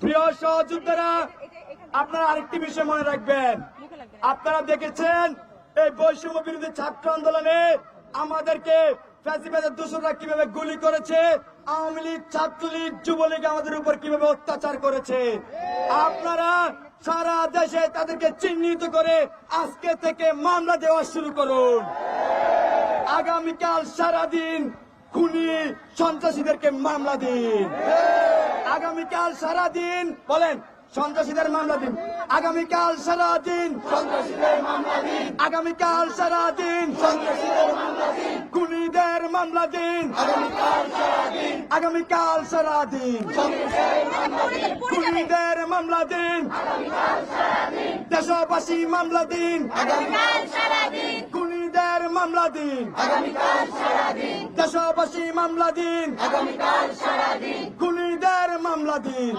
প্রিয় সহযোদ্ধারা, আপনারা আরেকটি বিষয় মনে রাখবেন। আপনারা দেখেছেন এই বৈষম্য বিরোধী ছাত্র আন্দোলনে আমাদেরকে ফ্যাসিবাদের দোসররা কিভাবে গুলি করেছে, আওয়ামী লীগ, ছাত্রলীগ, যুবলীগ আমাদের উপর কিভাবে অত্যাচার করেছে। আপনারা সারা দেশে তাদেরকে চিহ্নিত করে আজকে থেকে মামলা দেওয়া শুরু করুন। আগামীকাল সারাদিন খুনি সন্ত্রাসীদেরকে মামলা দিন। আগামীকাল সারাদিন বলেন সন্ত্রাসীদের মামলা দিন। আগামীকাল সারাদিন সন্ত্রাসীদের মামলা দিন। আগামীকাল সারাদিন সন্ত্রাসীদের মামলা দিন। খুনিদের মামলা দিন। আগামীকাল সারাদিন। আগামীকাল সারাদিন খুনিদের মামলা দিন। আগামীকাল সারাদিন দেশবাসী মামলা দিন। আগামীকাল সারাদিন খুনিদের মামলা দিন। আগামীকাল সারাদিন দেশবাসী মামলা দিন। আগামীকাল সারাদিন খুনিদের মামলা দিন।